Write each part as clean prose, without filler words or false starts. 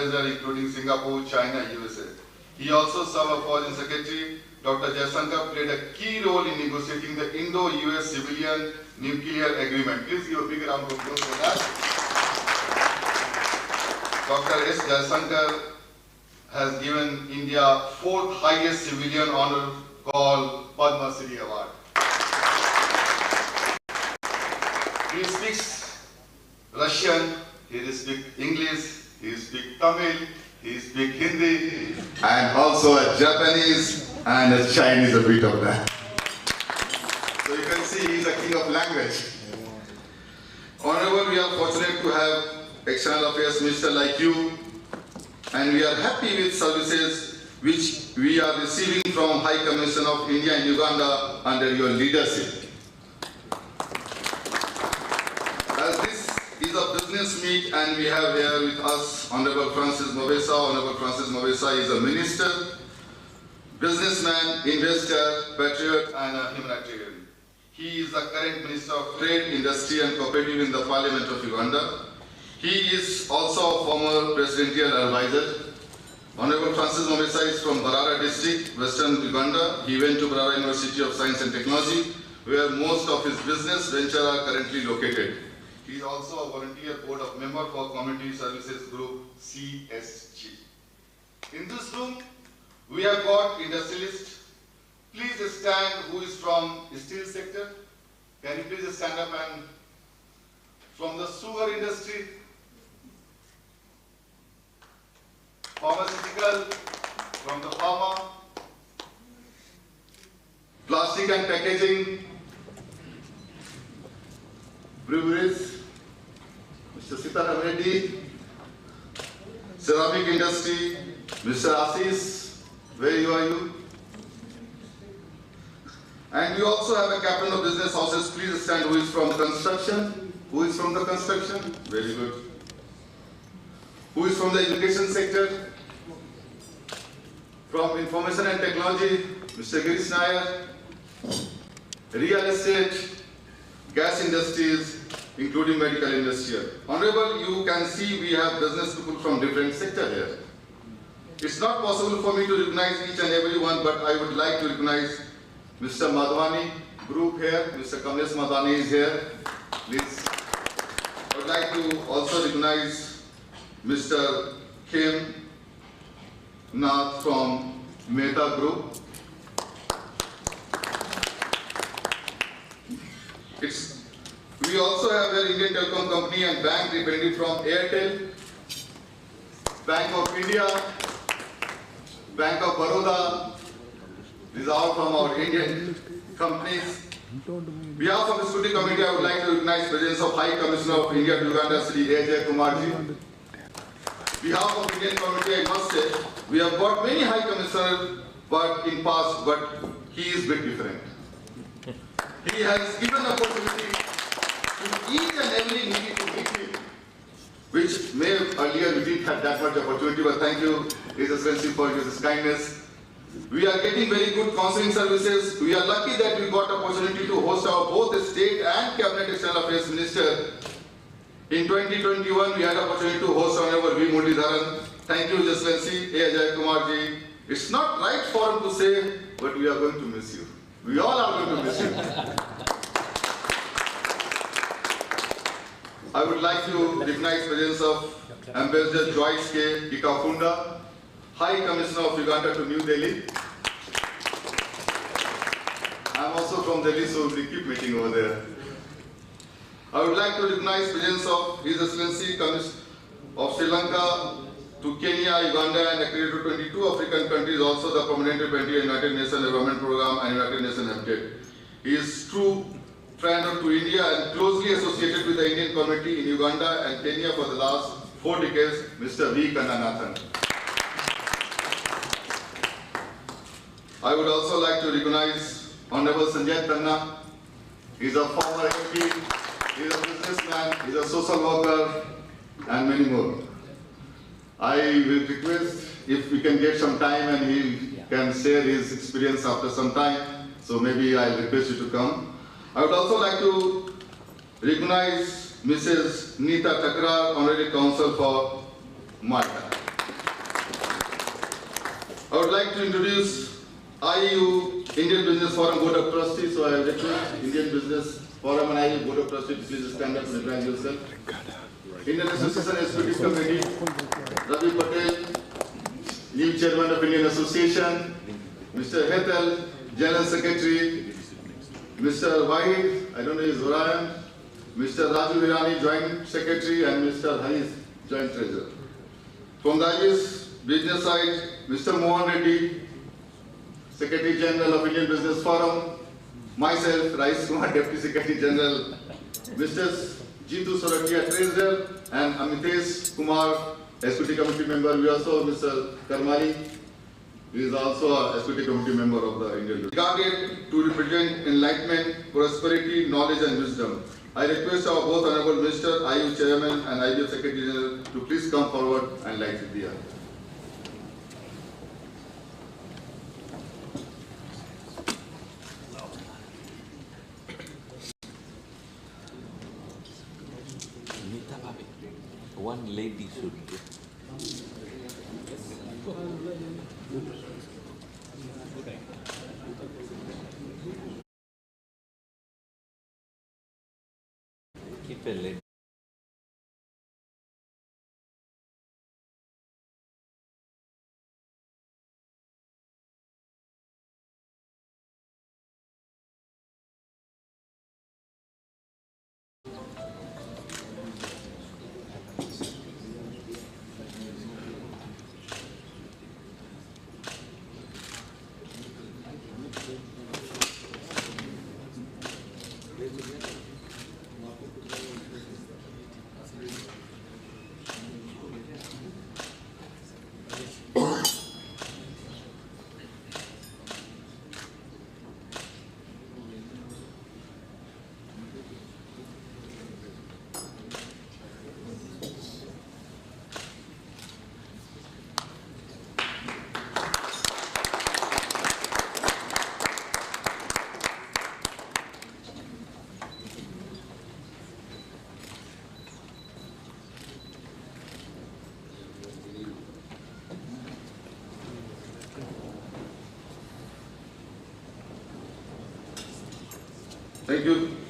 ambassadors including Singapore, China, USA. He also served as Foreign Secretary. Dr. Jaishankar played a key role in negotiating the Indo-US civilian nuclear agreement. Please give a big round of applause for that. Dr. S. Jaishankar has given India 4th highest civilian honor called Padma Shri Award. He speaks Russian, he speaks English, he speaks Tamil, he speaks Hindi, and also a Japanese and a Chinese, a bit of that. So you can see he's a king of language. Honorable, we are fortunate to have External Affairs Minister like you, and we are happy with services which we are receiving from High Commission of India and Uganda under your leadership. As this is a business meet and we have here with us Honorable Francis Mobesa. Honorable Francis Mobesa is a minister, businessman, investor, patriot and a humanitarian. He is the current Minister of Trade, Industry and Cooperative in the Parliament of Uganda. He is also a former presidential advisor. Honorable Francis Mobesa is from Barara district, Western Uganda. He went to Barara University of Science and Technology, where most of his business ventures are currently located. He is also a volunteer board of member for Community Services Group, CSG. In this room, we have got industrialists. Please stand who is from the steel sector. Can you please stand up and from the sugar industry, pharmaceutical, from the pharma, plastic and packaging, breweries, Mr. Sitaram Reddy, ceramic industry, Mr. Assis, where are you? And we also have a captain of business houses. Please stand who is from construction. Who is from the construction? Very good. Who is from the education sector? From information and technology, Mr. Girish Nair. Real estate, gas industries, including medical industry. Honorable, you can see we have business people from different sectors here. It's not possible for me to recognize each and every one, but I would like to recognize Mr. Madhwani group here. Mr. Kamlesh Madhwani is here. Please. I would like to also recognize Mr. Kim Nath from Mehta Group. We also have an Indian Telecom Company and bank representative from Airtel, Bank of India, Bank of Baroda. These are all from our Indian companies. On behalf of the Scrutiny Committee, I would like to recognize the presence of High Commissioner of India to Uganda, Sri A.J. Kumarji. On behalf of the Indian Committee, I must say, we have got many High Commissioners in past, but he is a bit different. He has given opportunity to each and every needy to meet him, which may earlier we didn't have that much opportunity, but thank you, His Excellency, for his kindness. We are getting very good counseling services. We are lucky that we got opportunity to host our both the state and cabinet external affairs minister. In 2021, we had opportunity to host Honorable V. Muralidharan. Thank you, His Excellency, A. Ajay Kumarji. It's not right for him to say, but we are going to miss you. We all are going to miss you. I would like to recognize the presence of Ambassador Joyce K. Kikafunda, High Commissioner of Uganda to New Delhi. I am also from Delhi, so we keep meeting over there. I would like to recognize the presence of His Excellency Commissioner of Sri Lanka to Kenya, Uganda and accredited to 22 African countries, also the permanent representative United Nations Development Programme and United Nations Habitat. He is true friend to India and closely associated with the Indian community in Uganda and Kenya for the last 4 decades, Mr. V. Kannanathan. I would also like to recognize Honorable Sanjay Tanna. He is a former MP, he is a businessman, he is a social worker and many more. I will request if we can get some time and he can share his experience after some time. So maybe I'll request you to come. I would also like to recognize Mrs. Nita Takrar, Honorary Counsel for Malta. I would like to introduce IU Indian Business Forum Board of Trustees. So I request Indian Business Forum and IU Board of Trustees, please stand up and introduce yourself. Indian Association Executive Committee, Ravi Patel, new Chairman of Indian Association, Mr. Hetal, General Secretary, Mr. Wahid, I don't know his Orion, Mr. Raju Virani, Joint Secretary, and Mr. Haris, Joint Treasurer. From the IS business side, Mr. Mohan Reddy, Secretary General of Indian Business Forum, myself, Rais Kumar, Deputy Secretary General, Mr. Jitu Sorakia, Treasurer, and Amitesh Kumar, Executive Committee Member. We also have Mr. Karmali, who is also an Executive Committee Member of the Indian Business. Regarded to represent enlightenment, prosperity, knowledge and wisdom, I request our both Honorable Minister, IU Chairman and IU Secretary General to please come forward and light the diya. One lady should keep a lady.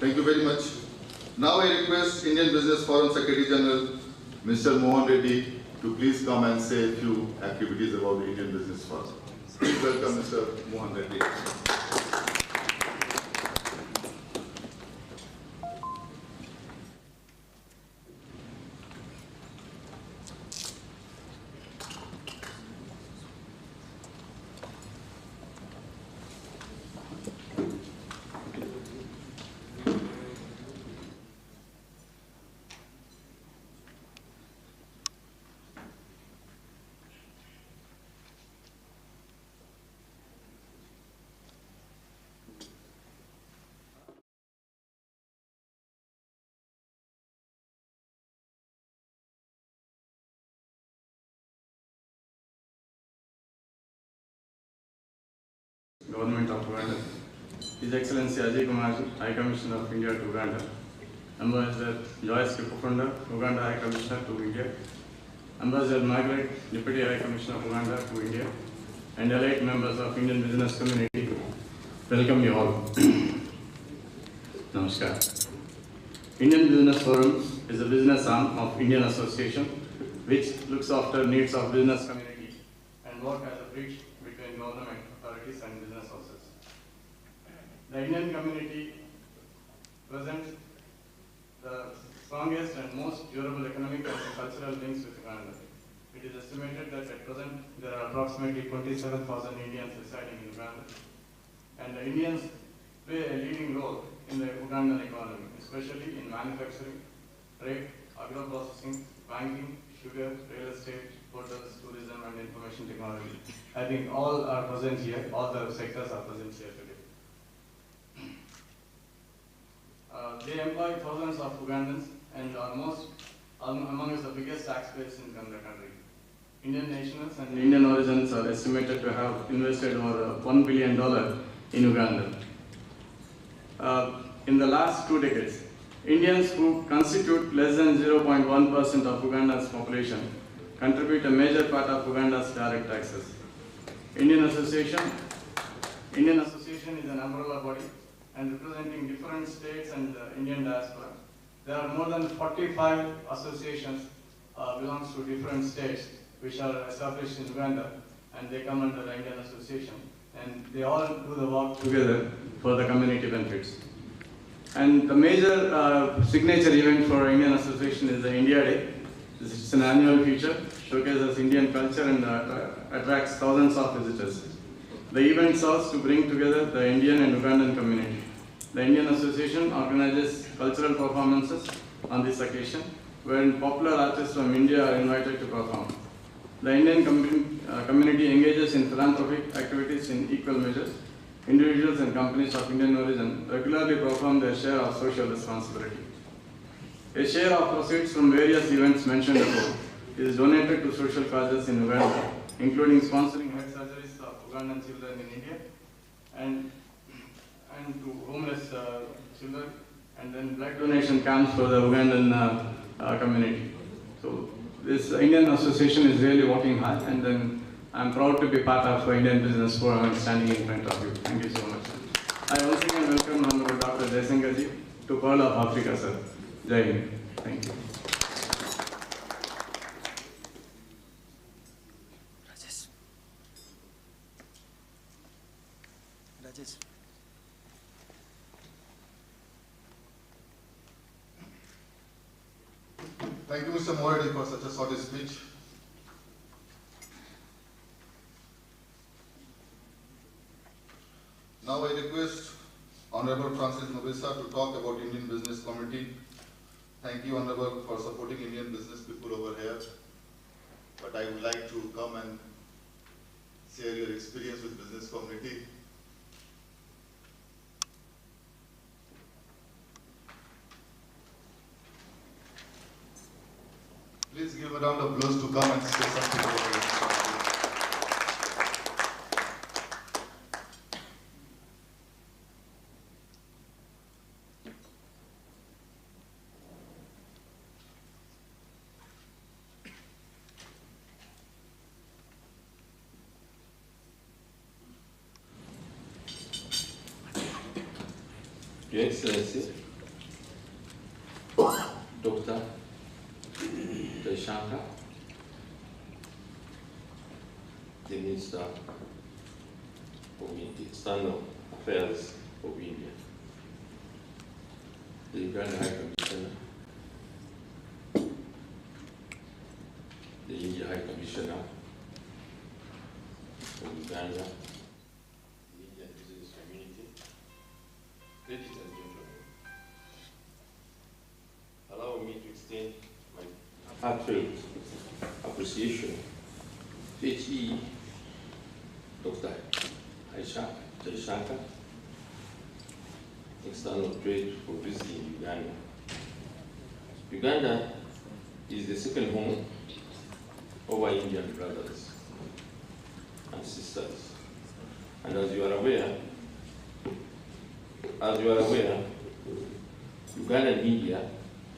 Thank you very much. Now I request Indian Business Forum Secretary General, Mr. Mohan Reddy, to please come and say a few activities about the Indian Business Forum. Please welcome Mr. Mohan Reddy. Government of Uganda, His Excellency Ajay Kumar, High Commissioner of India to Uganda, Ambassador Joyce Kipufunda, Uganda High Commissioner to India, Ambassador Margaret, Deputy High Commissioner of Uganda to India, and elite members of Indian business community, welcome you all. Namaskar. Indian Business Forum is a business arm of Indian Association which looks after needs of business community and work as a bridge between government authorities and business houses. The Indian community presents the strongest and most durable economic and cultural links with Uganda. It is estimated that at present there are approximately 27,000 Indians residing in Uganda, and the Indians play a leading role in the Ugandan economy, especially in manufacturing, trade, agro-processing, banking, sugar, real estate, hotels, tourism, and information technology. I think all are present here, all the sectors are present here today. They employ thousands of Ugandans and are among the biggest taxpayers in the country. Indian nationals and Indian origins are estimated to have invested over $1 billion in Uganda. In the last 2 decades, Indians who constitute less than 0.1% of Uganda's population contribute a major part of Uganda's direct taxes. Indian Association. Indian Association is an umbrella body and representing different states and Indian diaspora. There are more than 45 associations belongs to different states which are established in Uganda, and they come under the Indian Association, and they all do the work together for the community benefits. And the major signature event for Indian Association is the India Day. This is an annual feature, showcases Indian culture and attracts thousands of visitors. The event serves to bring together the Indian and Ugandan community. The Indian Association organizes cultural performances on this occasion, wherein popular artists from India are invited to perform. The Indian community engages in philanthropic activities in equal measures. Individuals and companies of Indian origin regularly perform their share of social responsibility. A share of proceeds from various events mentioned above is donated to social causes in Uganda, including sponsoring head surgeries of Ugandan children in India and to homeless children, and then blood donation camps for the Ugandan community. So this Indian Association is really working hard, and then I'm proud to be part of Indian Business Forum and standing in front of you. Thank you so much. I once again welcome Honorable Dr. Jaisankarji to Pearl of Africa, sir. Jai Hind. Thank you. Rajesh. Thank you, Mr. Moradi, for such a solid speech. Now I request Honorable Francis Novesa to talk about Indian Business Community. Thank you, Honorable, for supporting Indian business people over here. But I would like to come and share your experience with business community. Please give a round of applause to come and say something about business community. Your Excellency, Dr. Shankar, the Minister of External Affairs of India, the Uganda High Commissioner, the India High Commissioner of Uganda, the Indian Business Community, ladies and gentlemen, allow me to extend my heartfelt appreciation to HE Dr. Jaishankar, External Trade, for visiting Uganda. Uganda is the second home of our Indian brothers and sisters. And as you are aware, Uganda and India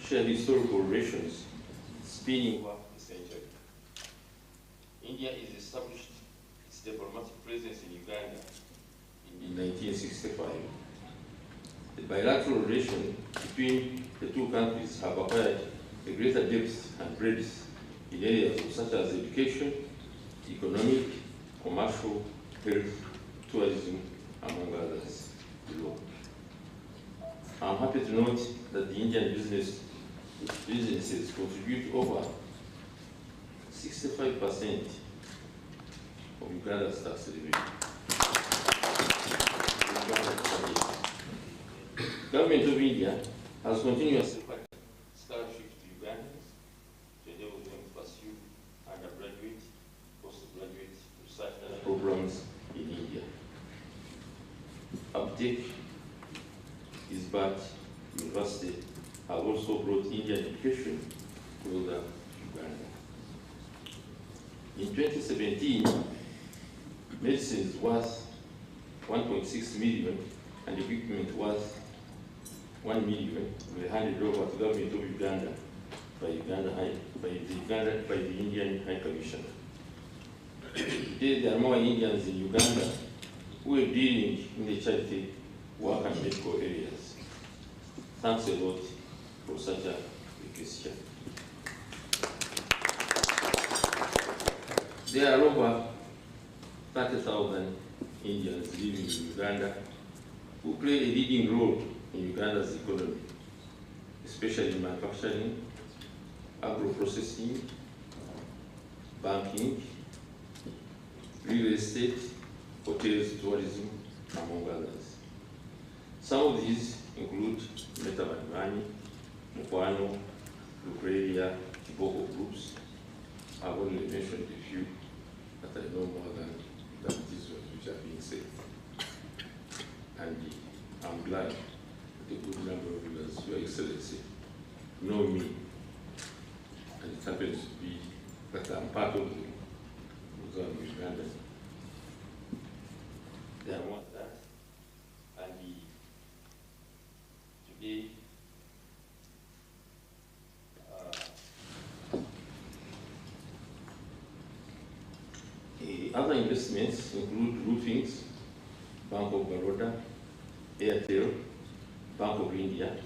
share historical relations spanning over a century. India has established its diplomatic presence in Uganda in 1965. The bilateral relations between the two countries have acquired a greater depth and breadth in areas such as education, economic, commercial, health, tourism, among others below. I'm happy to note that the Indian businesses contribute over 65% of Uganda's tax revenue. The government of India has continuously provided scholarships to Ugandans to enable them to pursue undergraduate, postgraduate research programs in India. Uptake is but university have also brought Indian education closer to Uganda. In 2017, medicines worth 1.6 million and equipment worth 1 million were handed over to the government of Uganda by the Indian High Commissioner. Today there are more Indians in Uganda who are dealing in the charity work and medical areas. Thanks a lot for such a gesture. There are over 30,000 Indians living in Uganda who play a leading role in Uganda's economy, especially in manufacturing, agro-processing, banking, real estate, hotels, tourism, among others. Some of these include Metabanimani, Mukwano, Lucrelia, Kiboko groups. I've only mentioned a few, but I know more than these ones which are being said. And I'm glad that a good number of you, as Your Excellency, know me. And it happens to be that I'm part of the Museum of Uganda. They are more than that. And today, other investments include roofings, Bank of Baroda, Airtel, Bank of India,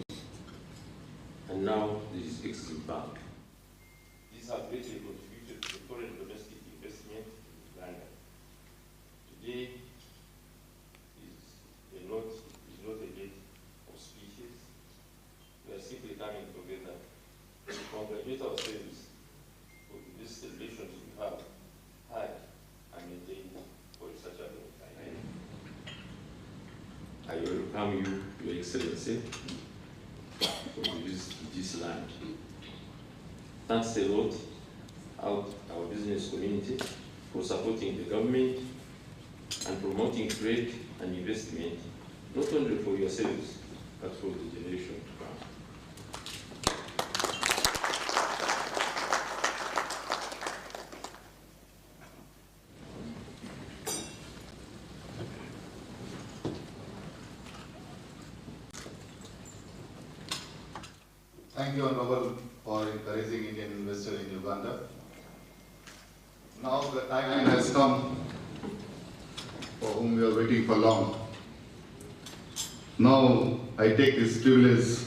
and now there is Exim Bank. These have greatly contributed to the foreign domestic investment in Uganda. Today is not a date of speeches. We are simply coming together to congratulate ourselves for the best relations we have had and maintained for such a long time. I welcome you, Your Excellency, for the visit to this land. Thanks a lot out our business community for supporting the government and promoting trade and investment, not only for yourselves, but for the generation to come. Thank you, Honorable, for encouraging Indian investors in Uganda. Now the time has come for whom we are waiting for long. Now I take this privilege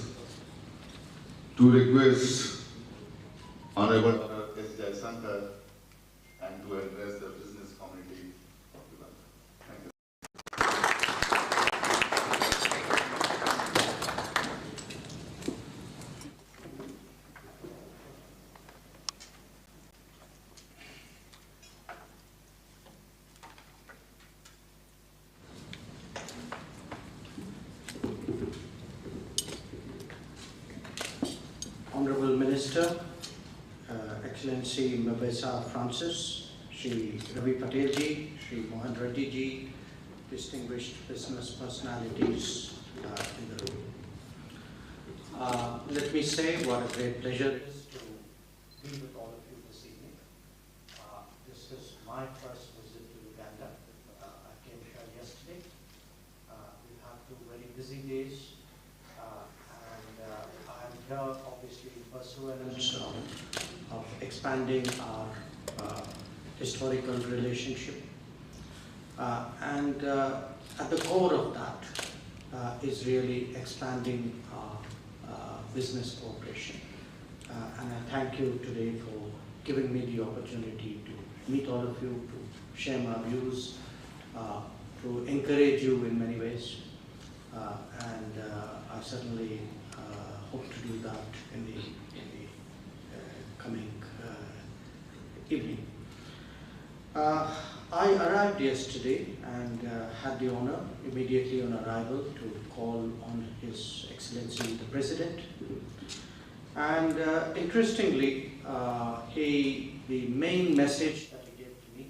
to request Honorable Dr. S. Jayasankar and to address the business community of Uganda. Thank you. Honorable Minister, Excellency Mabesa Francis, Shri Ravi Patelji, Shri Mohan Reddy ji, distinguished business personalities in the room. Let me say what a great pleasure it is to be with all of you this evening. This is my first visit to Uganda. I came here yesterday. We've had 2 very busy days. I'm here obviously in pursuance of expanding our historical relationship. And at the core of that is really expanding our business cooperation. And I thank you today for giving me the opportunity to meet all of you, to share my views, to encourage you in many ways. And I certainly hope to do that in the coming evening. I arrived yesterday and had the honor immediately on arrival to call on His Excellency the President. And interestingly, the main message that he gave to me,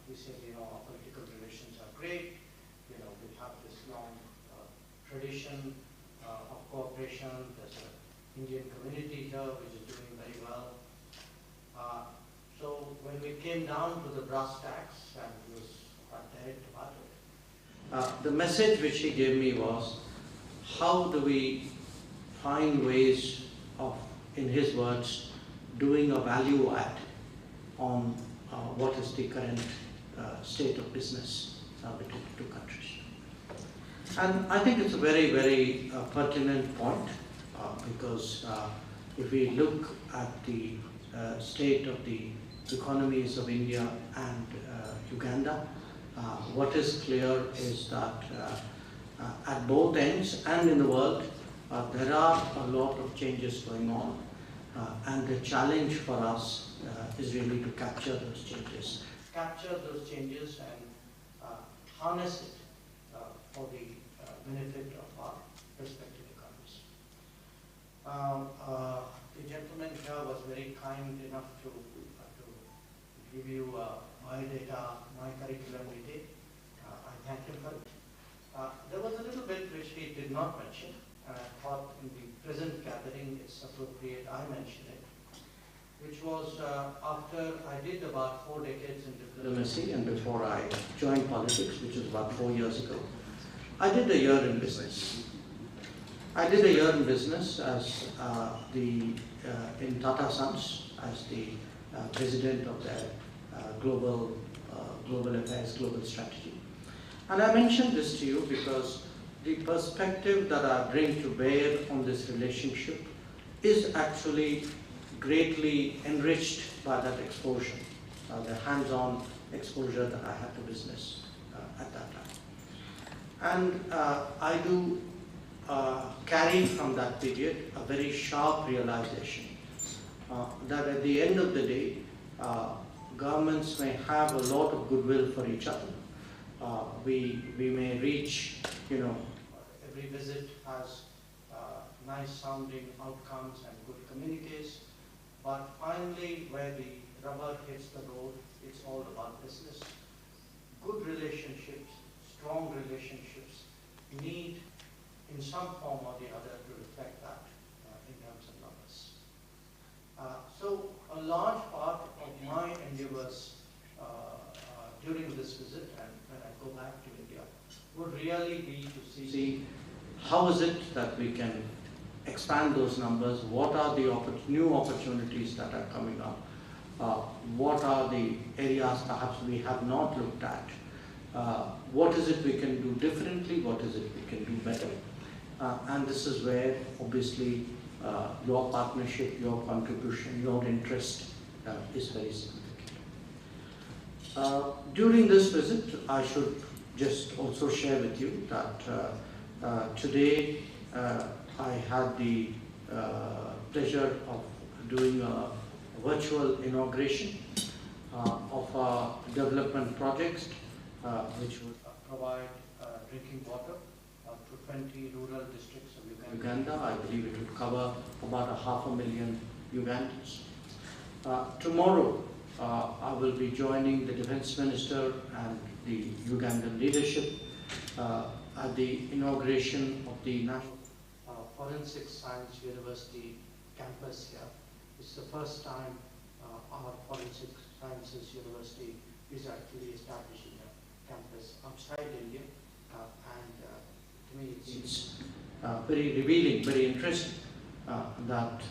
he said, our political relations are great. We have this long tradition of cooperation. There's an Indian community here which is doing very well. So when we came down to the brass tacks, and he was quite direct about it, the message which he gave me was, how do we find ways of, in his words, doing a value add on what is the current state of business between the two countries. And I think it's a very, very pertinent point because if we look at the state of the economies of India and Uganda, what is clear is that at both ends and in the world, there are a lot of changes going on, and the challenge for us is really to capture those changes. Capture those changes and harness it for the benefit of our respective economies. The gentleman here was very kind enough to give you my data, my curriculum vitae. I thank him for it. There was a little bit which he did not mention, and I thought in the present gathering it's appropriate I mention it, which was after I did about 4 decades in diplomacy and before I joined politics, which was about 4 years ago, I did a year in business. I did a year in business as in Tata Sons as the president of their global affairs, global strategy. And I mentioned this to you because the perspective that I bring to bear on this relationship is actually greatly enriched by that exposure, the hands-on exposure that I had to business at that time. And I do carry from that period a very sharp realization that at the end of the day, governments may have a lot of goodwill for each other. We may reach, every visit has nice sounding outcomes and good communiques, but finally where the rubber hits the road, it's all about business. Good relationships, strong relationships need in some form or the other to reflect that in terms of numbers. So a large part of my endeavors during this visit and when I go back to India would really be to see how is it that we can expand those numbers, what are the new opportunities that are coming up, what are the areas perhaps we have not looked at, what is it we can do differently, what is it we can do better. And this is where obviously your partnership, your contribution, your interest is very significant. During this visit, I should just also share with you that today I had the pleasure of doing a virtual inauguration of our development projects which would provide drinking water to 20 rural districts of Uganda. I believe it would cover about 500,000 Ugandans. Tomorrow, I will be joining the Defense Minister and the Ugandan leadership at the inauguration of the National Forensic Science University campus here. It's the first time our Forensic Sciences University is actually establishing a campus outside India, and to me it's very revealing, very interesting that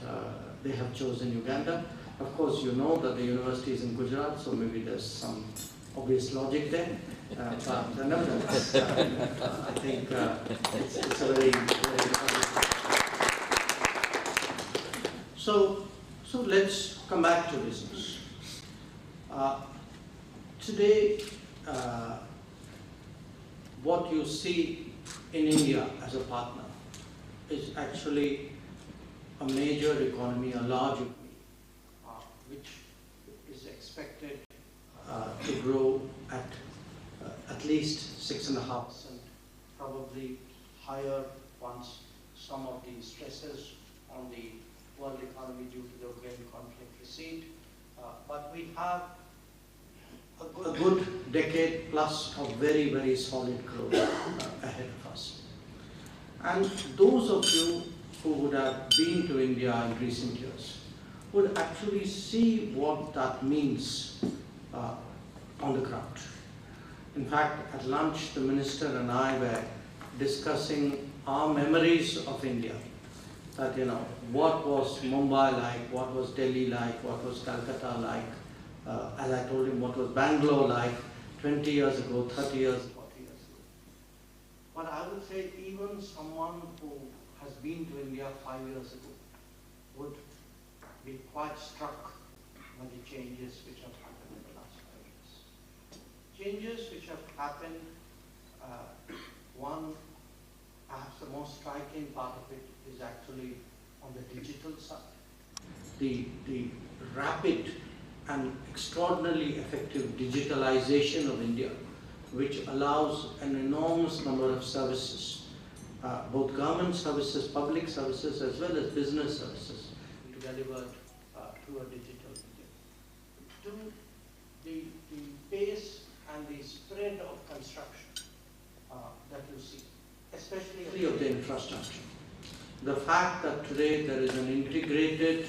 they have chosen Uganda. Of course, you know that the university is in Gujarat, so maybe there's some obvious logic there. But nevertheless, I think it's a very, very So let's come back to business. Today, what you see in India as a partner is actually a major economy, a large economy, which is expected to grow at least 6.5%, probably higher once some of the stresses on the world economy due to the Ukraine conflict recede. But we have a good decade plus of very, very solid growth ahead of us. And those of you who would have been to India in recent years would actually see what that means on the ground. In fact, at lunch, the Minister and I were discussing our memories of India. That, what was Mumbai like, what was Delhi like, what was Calcutta like, as I told him, what was Bangalore like, 20 years ago, 30 years, 40 years ago. But I would say even someone who has been to India 5 years ago would be quite struck by the changes which have happened in the last 5 years. Changes which have happened, one, perhaps the most striking part of it is actually on the digital side. The rapid and extraordinarily effective digitalization of India, which allows an enormous number of services, both government services, public services, as well as business services, to be delivered through a digital India. Two, the pace and the spread of construction that you see, especially of the infrastructure. The fact that today there is an integrated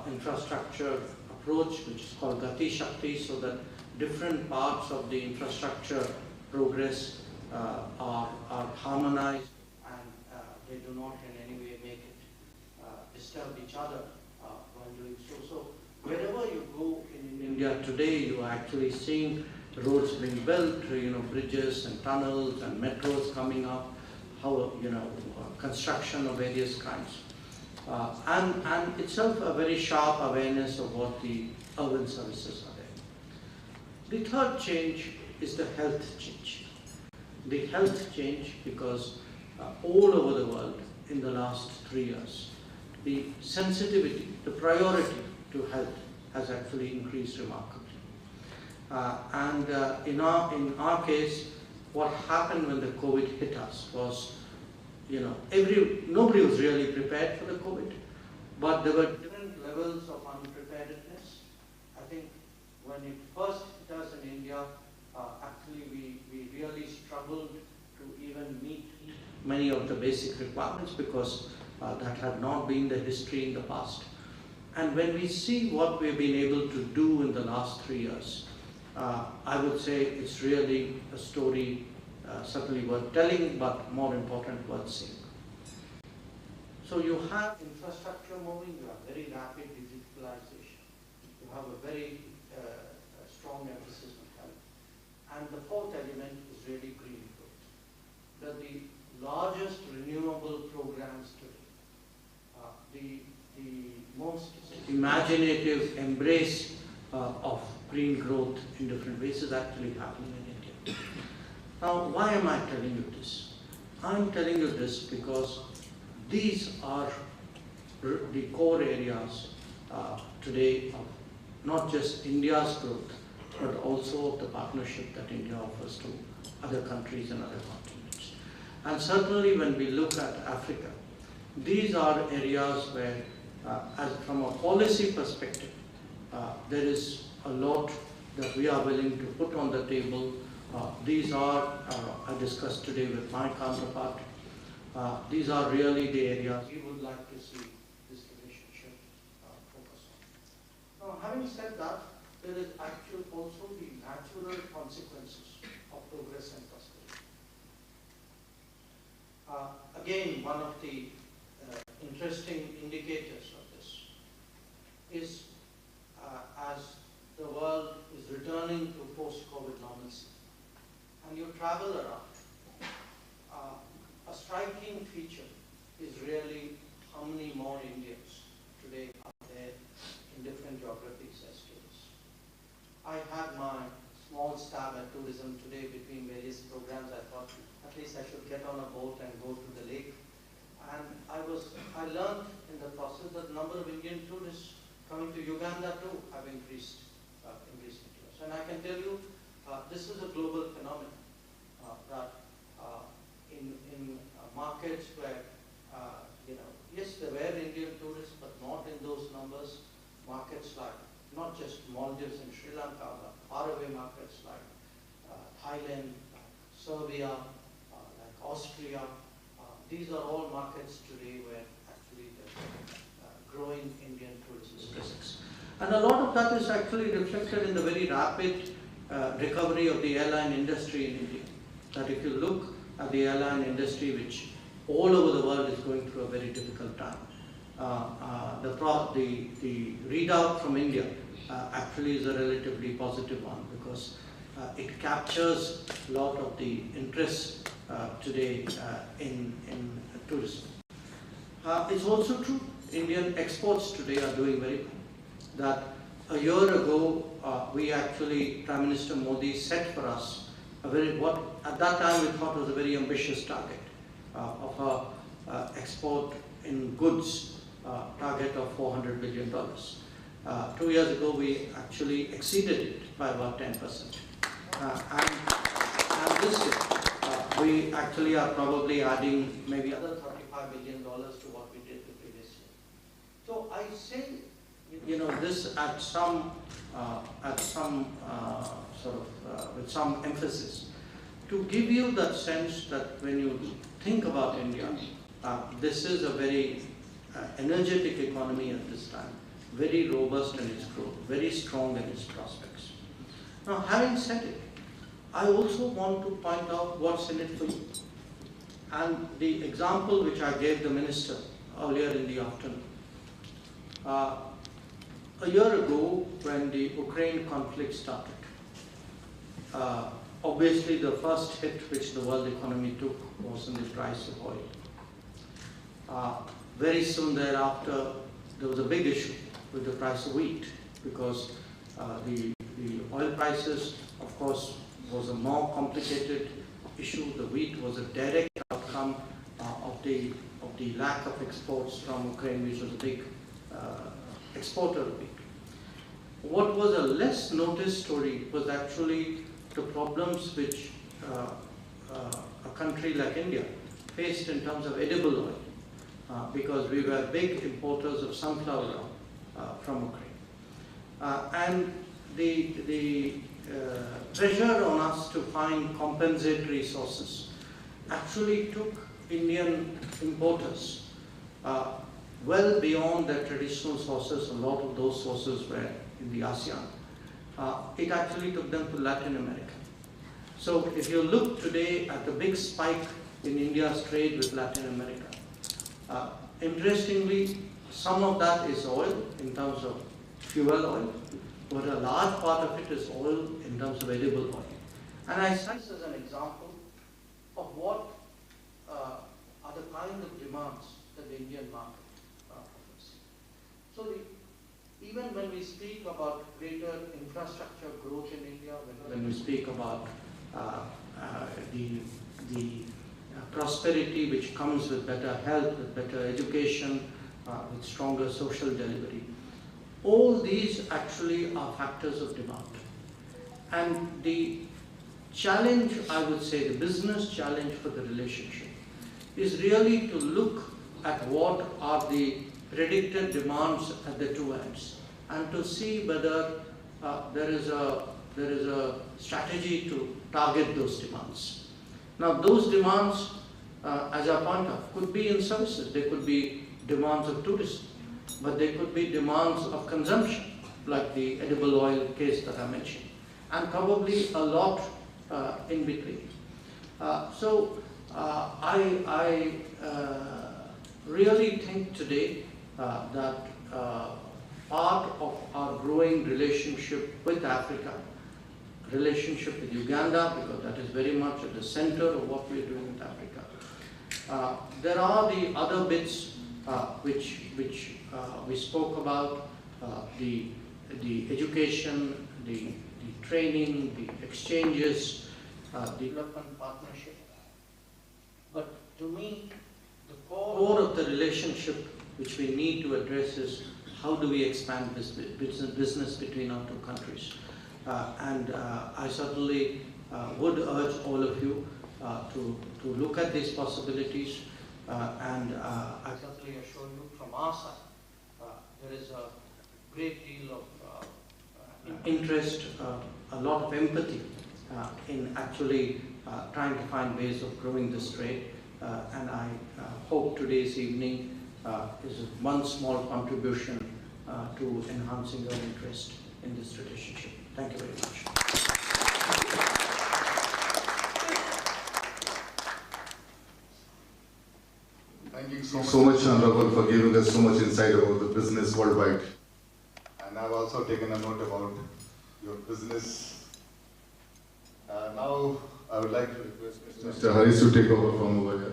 infrastructure approach which is called Gati Shakti, so that different parts of the infrastructure progress are harmonized and they do not in any way make it disturb each other while doing so. So wherever you go in India today, you are actually seeing roads being built, bridges and tunnels and metros coming up, construction of various kinds. And itself a very sharp awareness of what the urban services are there. The third change is the health change. The health change because all over the world in the last 3 years, the sensitivity, the priority to health has actually increased remarkably. In our case, what happened when the COVID hit us was, nobody was really prepared for the COVID, but there were different levels of unpreparedness. I think when it first hit us in India, actually we really struggled to even meet many of the basic requirements because that had not been the history in the past. And when we see what we've been able to do in the last 3 years, I would say it's really a story certainly worth telling, but more important, worth seeing. So you have infrastructure moving, you have very rapid digitalization, you have a very strong emphasis on health. And the fourth element is really green growth. They're the largest renewable programs today. The most imaginative embrace of green growth in different ways is actually happening in India. Now, why am I telling you this? I'm telling you this because these are the core areas today of not just India's growth, but also of the partnership that India offers to other countries and other continents. And certainly when we look at Africa, these are areas where, from a policy perspective, there is a lot that we are willing to put on the table. These are, I discussed today with my counterpart, these are really the areas we would like to see this relationship focus on. Now, having said that, there is actually also the natural consequences of progress and prosperity. Again, one of the interesting indicators of this is as the world is returning to post-COVID normalcy, and you travel around, a striking feature is really how many more Indians today are there in different geographies as tourists. I had my small stab at tourism today between various programs. I thought at least I should get on a boat and go to the lake. And I learned in the process that the number of Indian tourists coming to Uganda too have increased in recent years. And I can tell you, this is a global phenomenon that in markets where, yes, there were Indian tourists, but not in those numbers. Markets like not just Maldives and Sri Lanka, but faraway markets like Thailand, like Serbia, like Austria. These are all markets today where actually there's growing Indian tourism presence. And a lot of that is actually reflected in the very rapid recovery of the airline industry in India. That if you look at the airline industry, which all over the world is going through a very difficult time, the readout from India actually is a relatively positive one, because it captures a lot of the interest today in tourism. It's also true, Indian exports today are doing very well. That a year ago, we actually, Prime Minister Modi set for us what at that time we thought was a very ambitious target of a export in goods target of $400 billion. 2 years ago, we actually exceeded it by about 10%. And this year, we actually are probably adding maybe another $35 billion to what we did the previous year. So I say, this at some with some emphasis, to give you that sense that when you think about India, this is a very energetic economy at this time, very robust in its growth, very strong in its prospects. Now, having said it, I also want to point out what's in it for you. And the example which I gave the minister earlier in the afternoon, a year ago, when the Ukraine conflict started, obviously the first hit which the world economy took was in the price of oil. Very soon thereafter, there was a big issue with the price of wheat, because the oil prices, of course, was a more complicated issue. The wheat was a direct outcome of the lack of exports from Ukraine, which was a big exporter of wheat. What was a less noticed story was actually the problems which a country like India faced in terms of edible oil, because we were big importers of sunflower oil from Ukraine. And the pressure on us to find compensatory sources actually took Indian importers well beyond their traditional sources. A lot of those sources were in the ASEAN. It actually took them to Latin America. So if you look today at the big spike in India's trade with Latin America, interestingly, some of that is oil in terms of fuel oil, but a large part of it is oil in terms of edible oil. And I cite this as an example of what are the kind of demands that the Indian market offers. So even when we speak about greater infrastructure growth in India, when we speak about the prosperity which comes with better health, with better education, with stronger social delivery, all these actually are factors of demand. And the challenge, I would say, the business challenge for the relationship is really to look at what are the predicted demands at the two ends, and to see whether there is a strategy to target those demands. Now, those demands, as I point out, could be in services. They could be demands of tourism, but they could be demands of consumption, like the edible oil case that I mentioned, and probably a lot in between. So I really think today that part of our growing relationship with Africa, relationship with Uganda, because that is very much at the center of what we are doing with Africa. There are the other bits which we spoke about, the education, the training, the exchanges, development partnership. But to me, the core of the relationship which we need to address is how do we expand this business between our two countries. And I certainly would urge all of you to look at these possibilities. And I certainly assure you from our side, there is a great deal of interest, a lot of empathy in actually trying to find ways of growing this trade. And I hope today's evening is one small contribution to enhancing your interest in this relationship. Thank you very much. Thank you so much, Honorable, for giving us so much insight about the business worldwide. And I've also taken a note about your business Now I would like to request Mr. Haris to take over from over here.